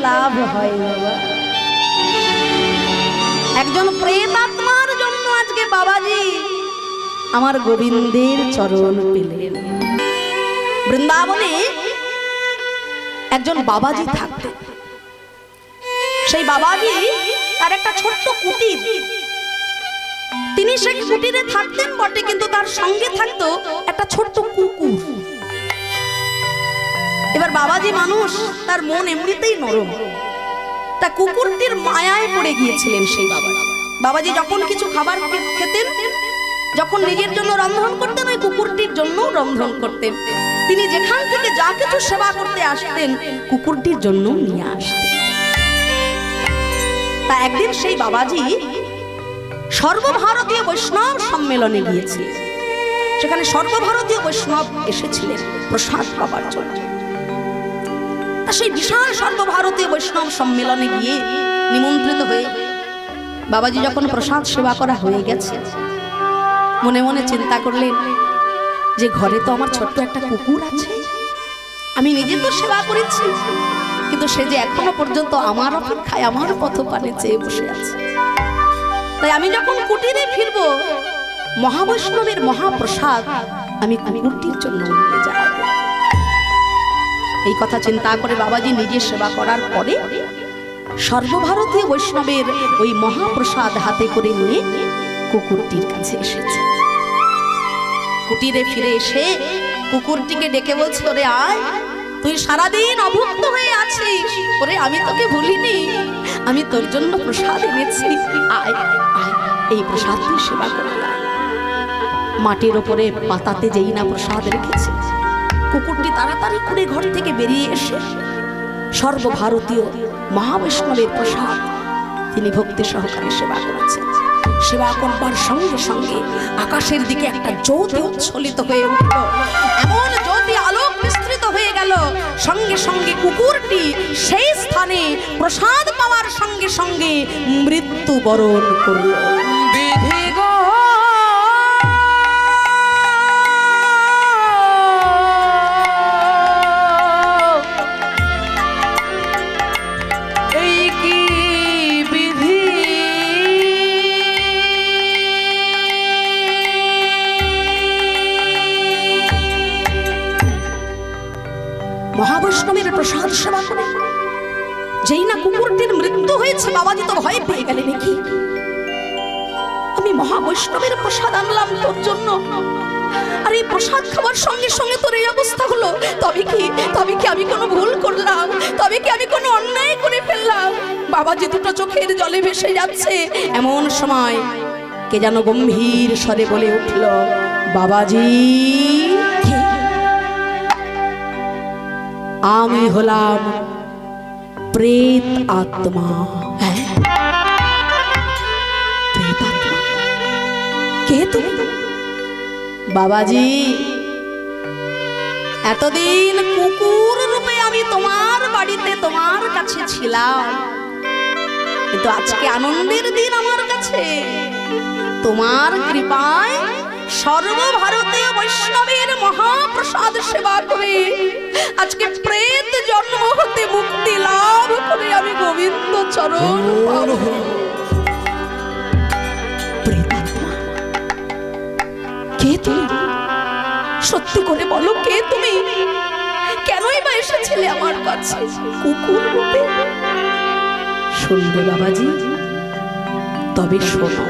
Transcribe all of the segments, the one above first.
লাভ হয় বাবা। একজন প্রেতাত্মার জন্য আজকে বাবাজি আমার গোবিন্দের চরণ পেলেন। বৃন্দাবনে একজন বাবাজি থাকতেন। সেই বাবাজি তার একটা ছোট্ট কুটির, তিনি সেই কুটিরে থাকতেন বটে, কিন্তু তার সঙ্গে থাকতো একটা ছোট্ট কুকুর। এবার বাবাজি মানুষ, তার মন এমনিতেই নরম, তা কুকুরটির মায়ায় পড়ে গিয়েছিলেন সেই বাবাজি। বাবাজি যখন কিছু খাবার খেতেন, যখন নিজের জন্য রন্ধন করতেন, ওই কুকুরটির জন্য রন্ধন করতেন। তিনি যেখান থেকে যা কিছু সেবা করতে আসতেন কুকুরটির জন্য নিয়ে আসতেন। তা একদিন সেই বাবাজি সর্বভারতীয় বৈষ্ণব সম্মেলনে গিয়েছিলেন। সেখানে সর্বভারতীয় বৈষ্ণব এসেছিলেন প্রসাদ পাবার জন্য। তা সেই বিশাল সর্বভারতীয় বৈষ্ণব সম্মেলনে গিয়ে নিমন্ত্রিত হয়ে বাবাজি যখন প্রসাদ সেবা করা হয়ে গেছে, মনে মনে চিন্তা করলেন যে ঘরে তো আমার ছোট্ট একটা কুকুর আছে, আমি নিজে তো সেবা করেছি, কিন্তু সে যে এখনো পর্যন্ত আমার অপেক্ষায় আমার পথপানে চেয়ে বসে আছে। তাই আমি যখন কুটিরে ফিরব, মহাবৈষ্ণবের মহাপ্রসাদ আমি কুকুরটির জন্য নিয়ে যাব। এই কথা চিন্তা করে বাবাজি নিজে সেবা করার পরে সর্বভারতীয় বৈষ্ণবের ওই মহাপ্রসাদ হাতে করে নিয়ে কুকুরটির কাছে এসেছে। কুটিরে ফিরে এসে কুকুরটিকে ডেকে বলছে, ওরে আয়, তুই সারাদিন অভুক্ত হয়ে আছিস, ওরে আমি তোকে ভুলিনি, আমি তোর জন্য প্রসাদ এনেছি, আয় আয়, এই প্রসাদ তুই সেবা করবি। মাটির ওপরে পাতাতে যেই না প্রসাদ রেখেছে, কুকুরটি তাড়াতাড়ি করে ঘর থেকে বেরিয়ে এসে সর্বভারতীয় মহাবৈষ্ণবের প্রসাদ তিনি ভক্তি সহকারে সেবা করেছেন। সেবা করবার সঙ্গে সঙ্গে আকাশের দিকে একটা জ্যোতি উচ্ছ্বলিত হয়ে উঠল, এমন জ্যোতি আলোক বিস্তৃত হয়ে গেল, সঙ্গে সঙ্গে কুকুরটি সেই স্থানে প্রসাদ পাওয়ার সঙ্গে সঙ্গে মৃত্যুবরণ করল। মহাবৈষ্ণবের প্রসাদ সেবা করে যেই না কুকুরটির মৃত্যু হয়েছে, বাবাজি তো ভয় পেয়ে গেলেন, কি আমি মহাবৈষ্ণবের প্রসাদ আনলাম তোর জন্য, আর এই প্রসাদ খাবার সঙ্গে সঙ্গে তোর এই অবস্থা হলো, তবে কি আমি কোনো ভুল করলাম, তবে কি আমি কোনো অন্যায় করে ফেললাম? বাবাজি দুটো চোখের জলে ভেসে যাচ্ছে। এমন সময় কে যেন গম্ভীর স্বরে বলে উঠল, বাবাজি আমি হলাম প্রেত আত্মা। কে তুমি? বাবাজি, এতদিন কুকুর রূপে আমি তোমার বাড়িতে তোমার কাছে ছিলাম, কিন্তু আজকে আনন্দের দিন আমার কাছে। তোমার কৃপায় সর্বভারতীয় বৈষ্ণবের মহাপ্রসাদ সেবা করে আজকে প্রেত জন্ম হতে মুক্তি লাভ করে আমি গোবিন্দ চরণ পাবো। কে তুমি? সত্যি করে বলো, কে তুমি? কেনই বা এসেছিলে আমার কাছে কুকুর রূপে? শুনবে বাবাজি? তবে শোনো,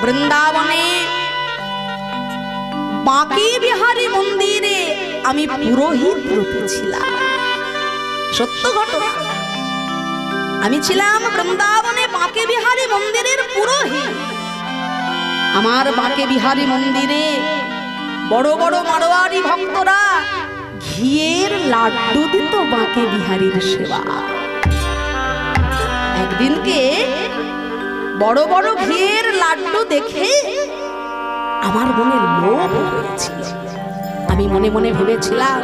বৃন্দাবনে বাঁকে বিহারী মন্দিরে আমি পুরোহিত রূপে ছিলাম। সত্য ঘটনা, আমি ছিলাম বৃন্দাবনে বাঁকে বিহারী মন্দিরের পুরোহিত। আমার বাঁকে বিহারী মন্দিরে বড় বড় মারোয়ারি ভক্তরা ঘিয়ের লাড্ডু দিত বাঁকে বিহারীর সেবা। একদিনকে বড় বড় ঘিয়ের লাড্ডু দেখে আমার মনে লোভ হয়েছিল। আমি মনে মনে ভেবেছিলাম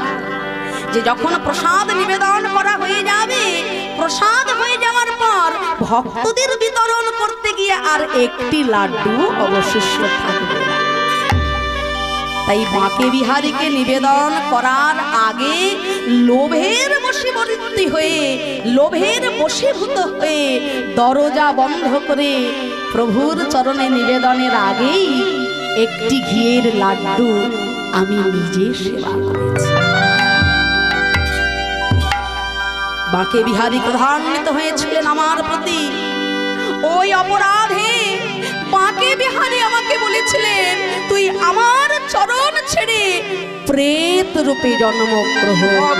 যে যখন প্রসাদ নিবেদন করা হয়ে যাবে, প্রসাদ হয়ে যাওয়ার পর ভক্তদের বিতরণ করতে গিয়ে আর একটি লাড্ডু অবশিষ্ট থাকবে না। তাই বাঁকে বিহারীকে নিবেদন করার আগে লোভের বশে বশীবর্তী হয়ে লোভের বশীভূত হয়ে দরজা বন্ধ করে প্রভুর চরণে নিবেদনের আগেই একটি ঘিয়ের লাড্ডু আমি নিজে সেবা করেছি। বাঁকে বিহারী ক্রধান্বিত হয়েছিলেন আমার প্রতি। ওই অপরাধে বাঁকে বিহারী আমাকে বলেছিলেন, তুই আমার চরণ ছেড়ে প্রেত রূপে জন্মগ্রহণ।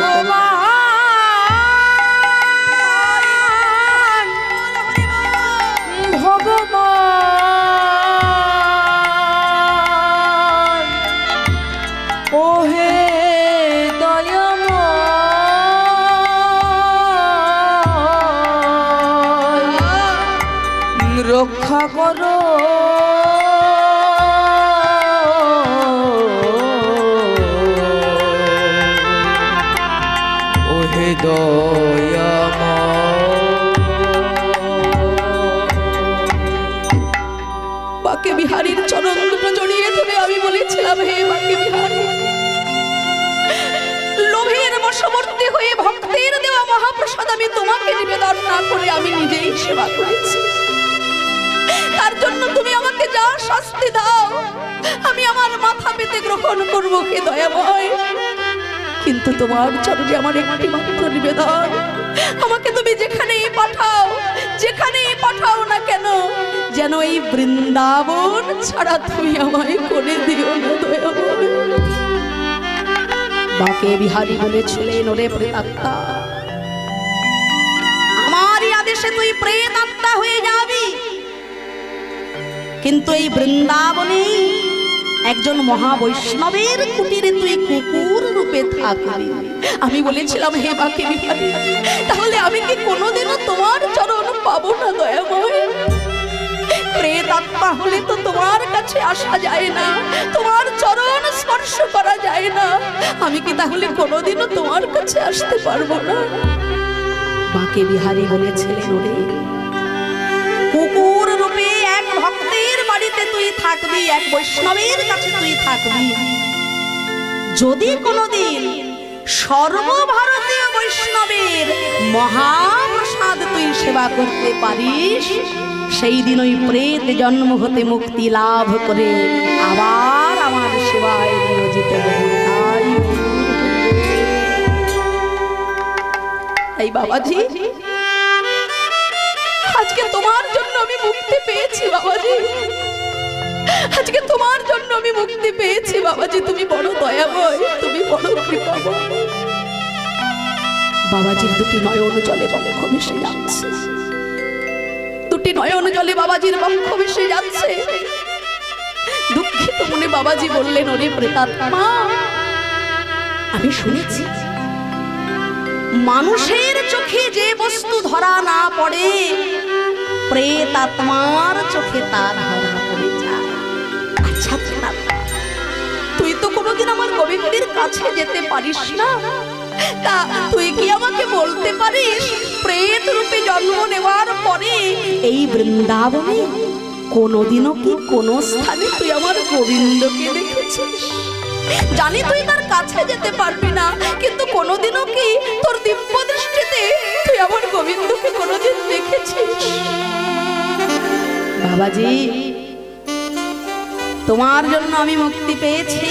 ভগবান ওহে দয়াময় রক্ষা করো ওহে দয়াময়। বাঁকে বিহারীর চরণ দুটো জড়িয়ে ধরে আমি বলেছিলাম, হে বাঁকে বিহারী, লোভের বশবর্তী হয়ে ভক্তের দেওয়া মহাপ্রসাদ আমি তোমাকে নিবেদন না করে আমি নিজেই সেবা করেছি। তার জন্য তুমি আমাকে যা শাস্তি দাও আমি আমার মাথা পেতে গ্রহণ করব, হে দয়াময়। কিন্তু তোমার চরণে আমার একটি মাত্র নিবেদন, আমাকে তুমি যেখানেই পাঠাও না কেন, যেন এই বৃন্দাবন ছাড়া তুমি আমায় করে দিও না দয়াময়। বাঁকে বিহারী বলেছিলেন, ওরে প্রেতাত্মা, আমারই আদেশে তুই প্রেতাত্মা হয়ে যাবি, কিন্তু এই বৃন্দাবনে একজন মহাবৈষ্ণবের কুটিরে তুই কুকুর রূপে থাকবি। আমি বলেছিলাম, হে বাঁকে বিহারী, তাহলে আমি কি কোনোদিনও তোমার চরণ পাবো না দয়াময়? প্রেতাত্মা হলে তো তোমার কাছে আসা যায় না, তোমার চরণ স্পর্শ করা যায় না, আমি কি তাহলে কোনোদিনও তোমার কাছে আসতে পারবো না? বাঁকে বিহারী বলেছিলেন, ওরে কুকুর রূপে এক ভক্তের বাড়িতে তুই থাকবি, এক বৈষ্ণবের কাছে তুই থাকবি। যদি কোনোদিন সর্বভারতীয় বৈষ্ণবের মহাপ্রসাদ তুই সেবা করতে পারিস, সেই দিন ওই প্রেত জন্ম হতে মুক্তি লাভ করে আবার আমার সেবায় নিয়োজিত হবে। এই বাবাজি, আজকে তোমার জন্য আমি মুক্তি পেয়েছি বাবাজি, আজকে তোমার জন্য আমি মুক্তি পেয়েছি বাবাজি। তুমি বড় দয়াময়, তুমি বড় কৃপাময়। বাবাজির দুটি নয়ন জলে বক্ষ ভেসে যাচ্ছে, দুটি নয়ন জলে বাবাজির বক্ষ ভেসে যাচ্ছে। দুঃখিত মনে বাবাজি বললেন, ওরে প্রেতাত্মা, আমি শুনেছি মানুষের চোখে যে বস্তু ধরা না পড়ে, প্রেতাত্মার চোখে তা ধরা পড়ে যায়। আচ্ছা প্রেতাত্মা, তুই তো কোনোদিন আমার গোবিন্দের কাছে যেতে পারিস না, তা তুই কি আমাকে বলতে পারিস, প্রেত রূপে জন্ম নেওয়ার পরে এই বৃন্দাবনে কোনোদিনও কি কোনো স্থানে তুই আমার গোবিন্দকে দেখেছিস? জানি তুই তার কাছে যেতে পারবি না, কিন্তু কোনোদিনও কি তোর দিব্য দৃষ্টিতে তুই আমার গোবিন্দকে কোনোদিন দেখেছিস? বাবাজি, তোমার জন্য আমি মুক্তি পেয়েছি,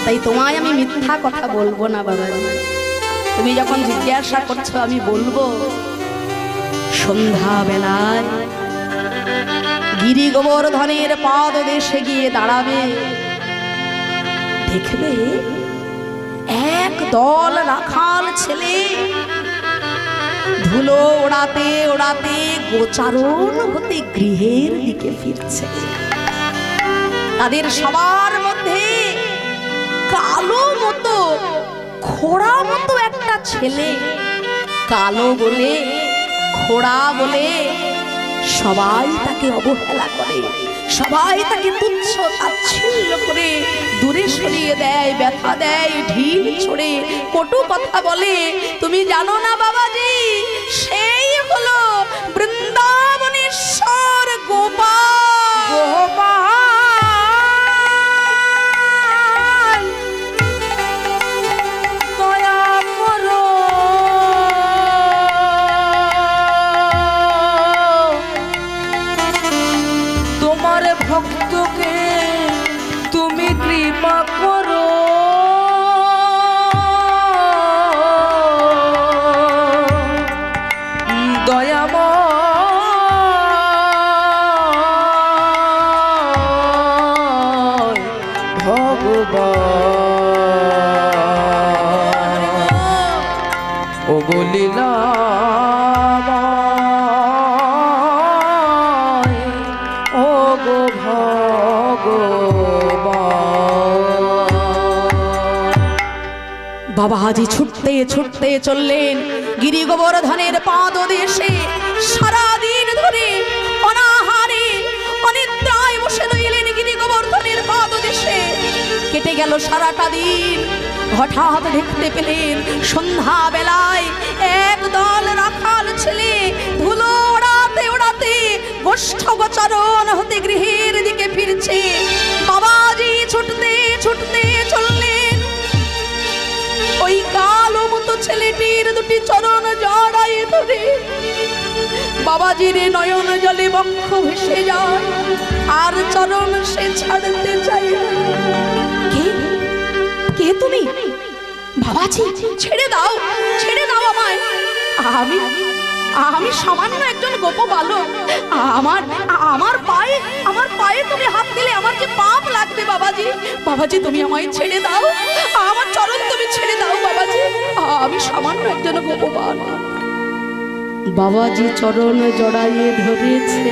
তাই তোমায় আমি মিথ্যা কথা বলবো না বাবাজি। তুমি যখন জিজ্ঞাসা করছো আমি বলবো। সন্ধ্যা বেলায় গিরি গোবর্ধনের পাদদেশে গিয়ে দাঁড়াবে, দেখবে এক দল রাখাল ছেলে ধুলো ওড়াতে ওড়াতে গোচারণ হতে গৃহের দিকে ফিরছে। তাদের সবার মধ্যে কালো মতো খোড়া মতো একটা ছেলে, কালো বলে খোড়া বলে সবাই তাকে অবহেলা করে, সবাই তাকে তুচ্ছ তাচ্ছিল্য করে দূরে সরিয়ে দেয়, ব্যথা দেয়, ঢিল ছোড়ে, কটু কথা বলে। তুমি জানো না বাবাজি, সেই হলো বৃন্দাবনেশ্বর গোপাল। গোপাল দয়া করো লীলা ও গো বাবা হাজি ছুটতে ছুটতে চললেন গিরি গোবর্ধনের পাদদেশে। সারাদিন ধরে অনাহারে অনিদ্রায় বসে রইলেন গিরি গোবর্ধনের পাদদেশে। কেটে গেল সারাটা দিন। হঠাৎ দেখতে পেলেন সন্ধ্যা বেলায় একদল রাখাল ছেলে ধুলো ওড়াতে ওড়াতে গোষ্ঠগোচরণ হতে গৃহের দিকে ফিরছে। বাবাজি ছুটতে ছুটতে চললেন। ওই কালো মতো ছেলেটির দুটি চরণ জড়ায়ে ধরে বাবাজির নয়ন জলে বক্ষ ভেসে যায়, আর চরণ সে ছাড়তে চায় না। কে তুমি? বাবাজি, ছেড়ে দাও, ছেড়ে দাও আমায়। আমি সামান্য একজন গোপ বালক। আমার পায়ে তুমি হাত দিলে আমার যে পাপ লাগবে বাবাজি। বাবাজি, তুমি আমায় ছেড়ে দাও, আমার চরণ তুমি ছেড়ে দাও বাবাজি। আমি সামান্য একজন গোপ বালক। বাবাজি চরণ জড়াইয়ে ধরেছে,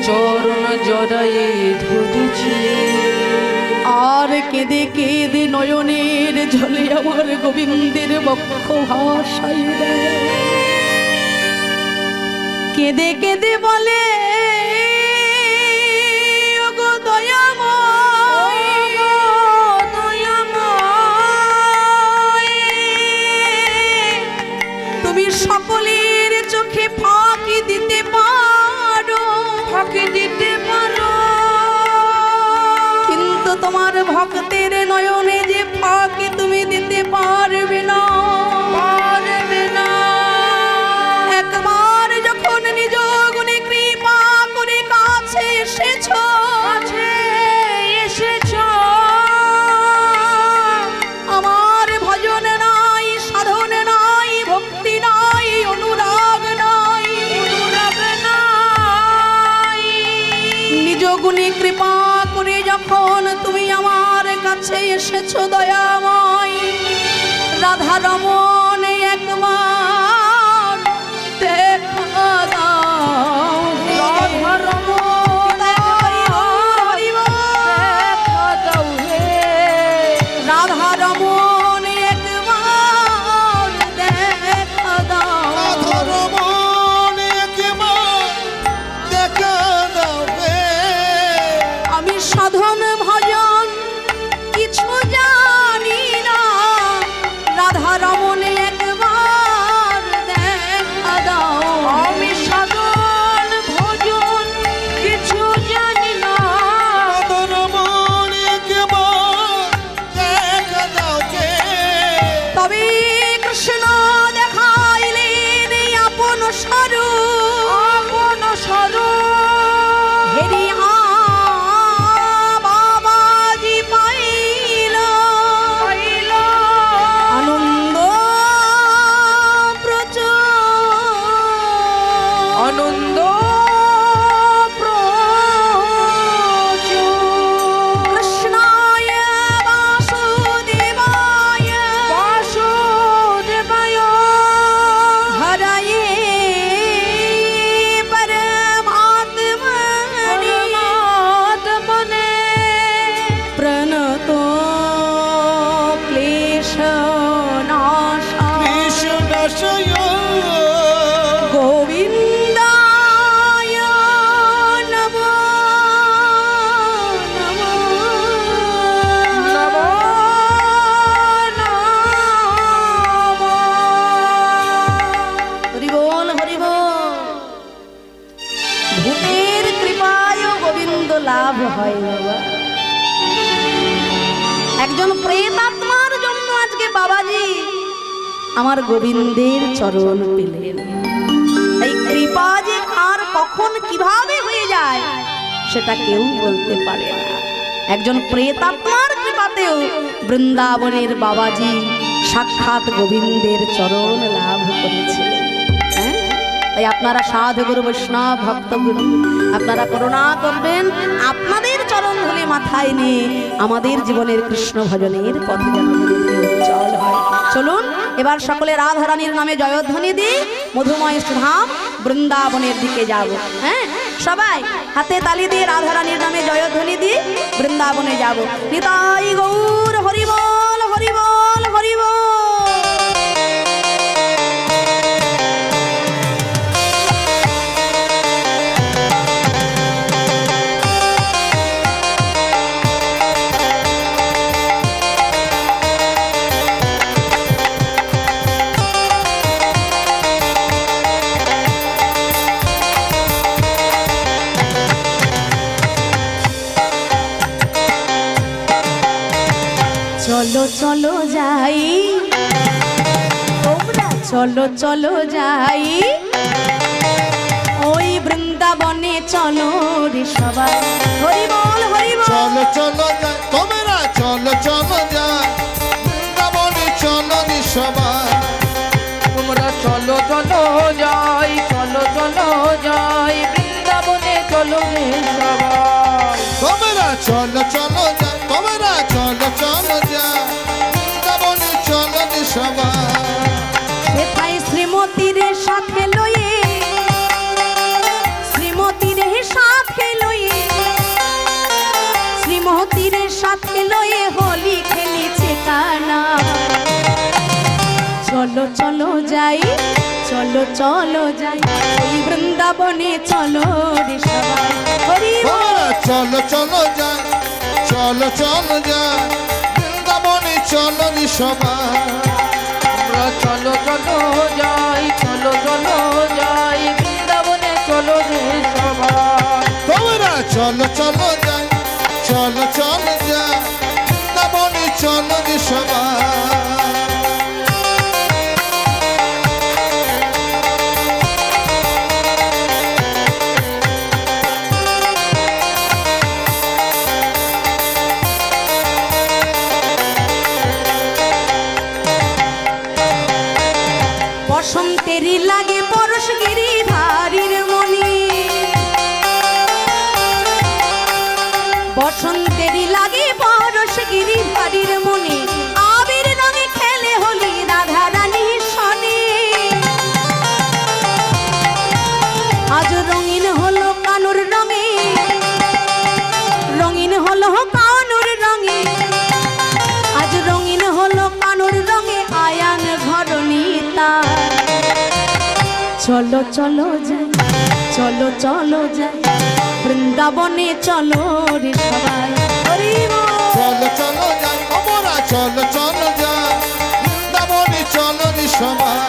চরণ জড়াইয়ে ধরেছে। আর কেঁদে কেঁদে নয়নের জলে আমার গোবিন্দের বক্ষ ভাসায় দেয়। কেঁদে কেঁদে বলে, ওগো দয়াময়, তুমি সকলের চোখে ফাঁকি দিতে পারো, ফাঁকি দিতে পারো, কিন্তু তোমার ভক্তের নয়নে যে ফাঁকি তুমি দিতে পারবে না, পারবে না। একবার যখন নিজ গুণে কৃপা করে কাছে এসেছো, আমার ভজন নাই, সাধন নাই, ভক্তি নাই, অনুরাগ নাই, নিজ গুণে কৃপা করে যখন তুমি আমার কাছে এসেছো দয়াময়, রাধা রমণ একবার দেখা দাও, রাধা রমণ দেখা দাও হে, রাধা রমণ একবার দেখা দাও, রাধা রমণ একবার দেখা দাও হে। আমি সাধন ভজন কিছু জানি না, রাধা রমণ একবার দেখা দাও, আমি সাধন ভজন কিছু জানি না, রাধা রমণ একবার দেখা দাও হে। তবে কৃষ্ণ দেখাইলেন আপন স্বরূপ, আপন স্বরূপ হেরিয়া বাবাজি পাইল, পাইল, আনন্দ প্রচুর, আনন্দ প্রচুর। কৃষ্ণায় বাসুদেবায় বাসুদেবায় হরয়ে পরমাত্মনে পরমাত্মনে প্রণতো ক্লেশনাশায় কৃষ্ণাশয় গোবিন্দায় নমো নমো নমো নমো। হরি বল, হরি বল। ভূতের কৃপায় গোবিন্দ লাভ হয় বাবা। একজন প্রেতাত্মার জন্য আজকে বাবাজি আমার গোবিন্দের চরণ পেলেন। এই কৃপা যে কার কখন কিভাবে হয়ে যায় সেটা কেউ বলতে পারে না। একজন প্রেতাত্মার কৃপাতেও বৃন্দাবনের বাবাজি সাক্ষাৎ গোবিন্দের চরণ লাভ করেছিলেন। হ্যাঁ, তাই আপনারা সাধুগুরু বৈষ্ণব ভক্তগুরু আপনারা করুণা করবেন, আপনাদের চরণ ধরে মাথায় নিয়ে আমাদের জীবনের কৃষ্ণ ভজনের পথে যেন উজ্জ্বল হয়। চলুন এবার সকলে রাধা রানীর নামে জয়ধ্বনি দিয়ে মধুময় ধাম বৃন্দাবনের দিকে যাব। হ্যাঁ, সবাই হাতে তালি দিয়ে রাধা রানীর নামে জয়ধ্বনি দিয়ে বৃন্দাবনে যাব। নিতাই গৌর হরিবল হরিবল হরিবল। চলো চলো যাই, তোমরা চলো চলো যাই, ওই বৃন্দাবনে চলো রে সবাই। হরি বল হরি বল। চলো চলো যাই, তোমরা চলো চলো যাই, বৃন্দাবনে চলো রে সবাই। তোমরা চলো চলো যাই, চলো চলো যাই, বৃন্দাবনে চলো রে সবাই। তোমরা চলো চলো যাই, তোমরা চলো চলো যাই, বৃন্দাবনে চলো রে সবাই। সেথায় শ্রীমতীর সাথে লয়ে, শ্রীমতীর সাথে লয়ে, শ্রীমতীর সাথে লয়ে হোলি খেলেছে কানা। চলো চলো যাই, চলো চলো যাই, ওই বৃন্দাবনে চলো রে সবাই। হরি বল। তোমরা চলো চলো যাই, চলো চলো যাই, বৃন্দাবনে চলো রে সবাই। তোমরা চলো চলো যাই, চলো চলো যাই, বৃন্দাবনে চলো রে সবাই। তোমরা চলো চলো যাই, চলো চলো যাই, বৃন্দাবনে চলো রে সবাই। বসন্তেরই লাগে পরশ গিরিধারীর মনি, বসন্তেরই লাগে পরশ গিরিধারীর মনি, আবির রঙে খেলে হোলি রাধা রানী শনি। আজ রঙিন হলো কানুর রঙে, রঙিন হলো কানুর রঙে, আজ রঙিন হলো কানুর রঙে আয়ান ঘরণী তার। চলো চলো যাই, চলো চলো যাই, বৃন্দাবনে চলো রে সবাই। হরি বল। চলো চলো যাই, তোমরা চলো চলো যাই, বৃন্দাবনে চলো রে সবাই।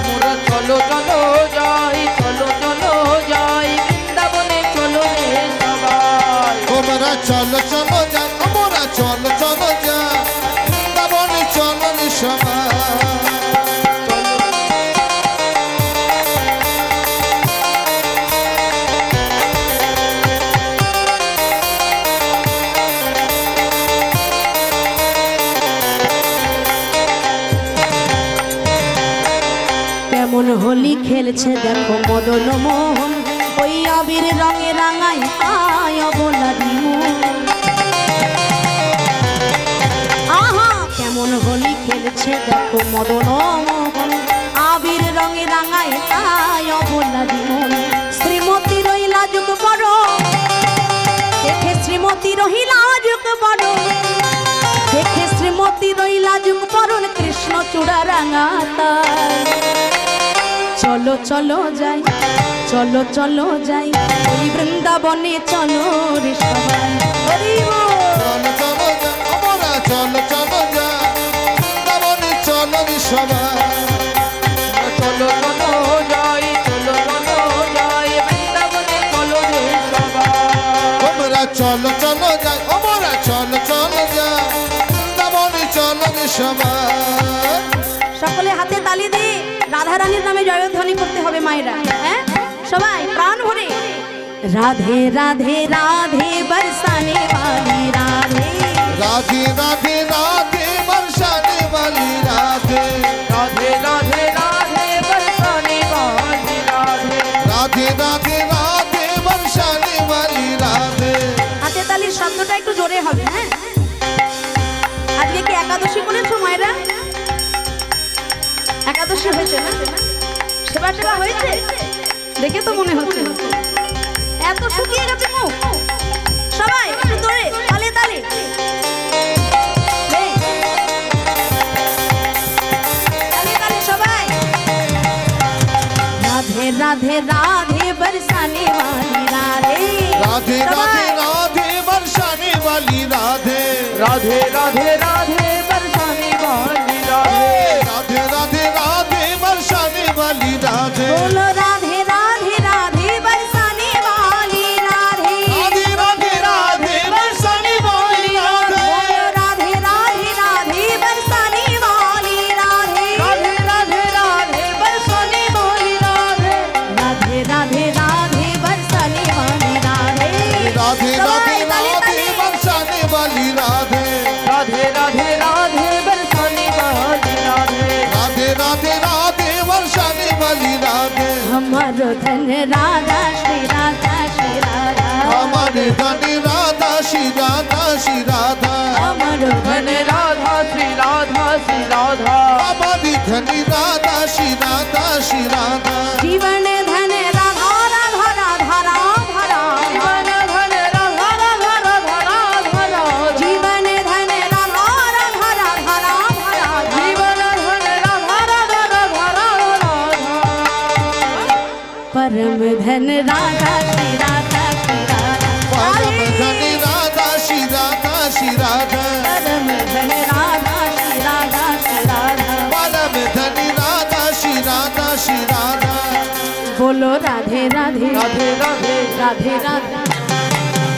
তোমরা চলো চলো যাই, চলো চলো যাই, বৃন্দাবনে চলো রে সবাই। তোমরা চলো চলো যাই, তোমরা চলো চলো যাই, বৃন্দাবনে চলো রে সবাই। কেমন হোলি খেলছে দেখো মদন মোহন, ওই আবির রঙে রাঙাই আয় অবলারি মন। আহা কেমন হোলি খেলছে দেখো মদন মোহন, আবির রঙে রাঙাই আয় অবলারি মন। শ্রীমতী রহিলা যুগ বড়, দেখে শ্রীমতী রহিলা যুগ বড়, দেখে শ্রীমতী রহিলা যুগ বরণ, কৃষ্ণ চূড়া রাঙাতা। চলো চলো যাই, চলো চলো যাই, ওই বৃন্দাবনে চলো রে সবাই। হরি বল। চলো চলো যাই, তোমরা চলো চলো যাই, বৃন্দাবনে চলো রে সবাই। চলো চলো যাই, চলো চলো যাই, বৃন্দাবনে চলো রে সবাই। তোমরা চলো চলো যাই, তোমরা চলো চলো যাই, বৃন্দাবনে চলো রে সবাই। সকলে হাতে তালি দিয়ে রাধা রানীর নামে জয়ধ্বনি করতে হবে মায়েরা। হ্যাঁ, সবাই প্রাণ ভরে राधे राधे राधे बरसाने वाली राधे राधे राधे राधे बरसाने वाली राधे राधे राधे राधे बरसाने वाली राधे राधे राधे राधे बरसाने वाली राधे। হাতে তালির শব্দটা একটু জোরে হবে। হ্যাঁ, আজকে কি একাদশী করেছো মায়েরা? বেশি হয়েছে না? সেবা টেবা হয়েছে দেখে তো মনে হচ্ছে এত শুকিয়ে গেছে মুখ। সবাই একটু দৌড়ে তালে তালে राधे राधे राधे बरसाने वाली राधे राधे राधे राधे बरसाने वाली राधे राधे राधे राधे बरसाने वाली राधे राधे राधे राधे बरसाने वाली राधे बोलो राधे राधे राधे बरसाने वाली राधे राधे राधे राधे बरसाने वाली राधे बोलो राधे राधे राधे बरसाने वाली राधे राधे राधे राधे बरसाने वाली राधे राधे राधे राधे बरसाने वाली राधे राधे राधे राधे बरसाने वाली राधे राधे राधे राधे बरसाने वाली राधे राधे राधे राधे बरसाने वाली राधे हमारो धन राधा श्री राधा श्री राधा हमारे धनी राधा श्री राधा श्री राधा हमारो धन राधा श्री राधा श्री राधा हमारी धनी राधा श्री राधा श्री राधा जीवन धन राधा राधा राधा राधा राधा जीवन धन राधा राधा राधा राधा राधा जीवन धन राधा राधा राधा राधा राधा जीवन धन राधा राधा राधा राधा परम धन राधा श्री राधा श्री राधा परम धनी राधा श्री राधा श्री राधा परम धन राधा श्री राधा श्री राधा परम धनी राधा श्री राधा श्री राधा बोलो राधे राधे राधे राधे राधे राधे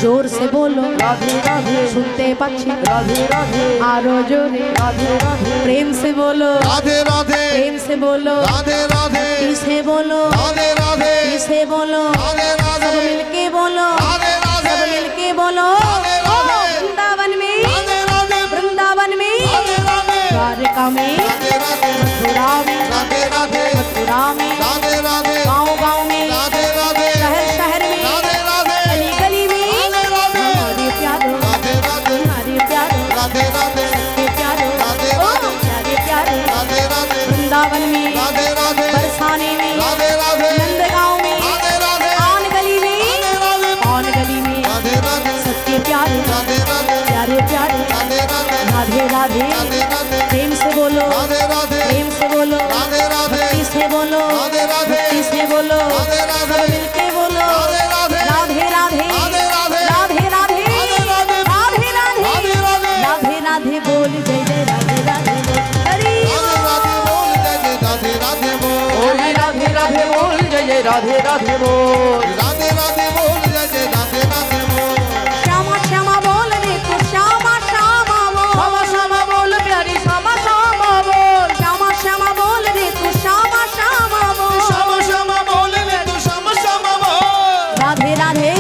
जोर से बोलो राधे राधे सुनते पक्षी राधे राधे आरो जोरे राधे राधे प्रेम से बोलो राधे राधे प्रेम से बोलो राधे राधे इसे बोलो राधे राधे इसे बोलो राधे सब राधे मिलके बोलो राधे राधे सब मिलके बोलो राधे ओ राधे वृंदावन में राधे राधे वृंदावन में राधे राधे द्वारका में राधे राधे मथुरा में राधे राधे मथुरा में राधे राधे गाँव गाँव में राधे राधे शहर शहर में राधे राधे गली गली में राधे राधे हमारे प्यारो राधे राधे हमारे प्यारो राधे राधे के प्यारो राधे ओ राधे प्यारे प्यारे राधे राधे वृंदावन में राधे राधे बरसाने में राधे राधे नंदगांव में राधे राधे आन गली में राधे राधे कौन गली में राधे राधे सबके प्यारे राधे राधे प्यारे प्यारे राधे राधे राधे राधे राधे राधे प्रेम से बोलो राधे राधे प्रेम से बोलो राधे राधे भक्ति से बोलो राधे राधे भक्ति से बोलो राधे राधे सब मिलके बोलो राधे राधे राधे राधे राधे राधे राधे राधे राधे राधे राधे राधे राधे राधे राधे राधे बोल जय जय राधे राधे बोल हरि राधे राधे बोल जय जय राधे राधे बोल बोल राधे राधे बोल जय जय राधे राधे बोल राधे राधे बोल जय जय राधे राधे बोल श्यामा श्यामा बोल रे तू श्यामा श्यामा बोल श्यामा श्यामा बोल प्यारी श्यामा श्यामा बोल श्यामा श्यामा बोल रे तू श्यामा श्यामा बोल श्यामा श्यामा बोल रे तू श्यामा श्यामा बोल राधे राधे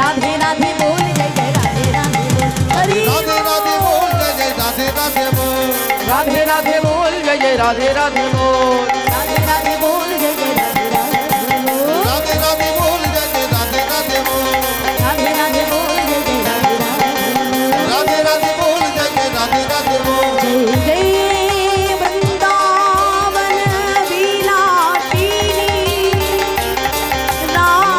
राधे राधे बोल जय जय राधे राधे बोल हरि राधे राधे बोल जय जय राधे राधे बोल राधे राधे बोल जय जय राधे राधे बोल राधे राधे बोल जय जय राधे राधे बोल राधे राधे बोल जय जय राधे राधे बोल राधे राधे बोल जय जय राधे राधे बोल राधे राधे बोल जय जय राधे राधे बोल जय जय वृंदावन विलासिनी राधा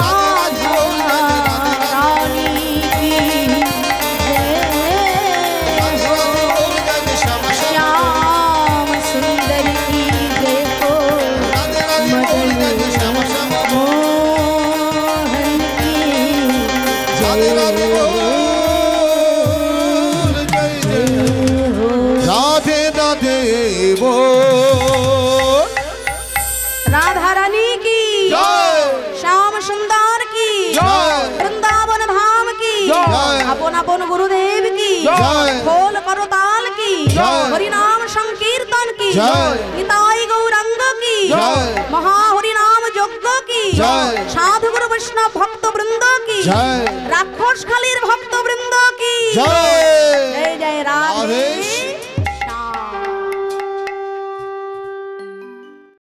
रानी की जय राधे राधे बोल जय जय श्यामा श्यामा श्याम सुंदर की जय हो राधे राधे बोल जय जय श्यामा श्यामा मोहन की राधे राधे बोल जय जय हो राधे राधे बोल राधा रानी की जय श्याम सुंदर की जय वृंदावन धाम की जय अपन अपन गुरुदेव की जय खोल करो ताल की जय हरिनाम संकीर्तन की जय निताई गौरंग की जय महा हरिनाम यज्ञ की जय साधु गुरु वैष्णव भक्त वृंद की जय राक्षस खालीर भक्त वृंद की जय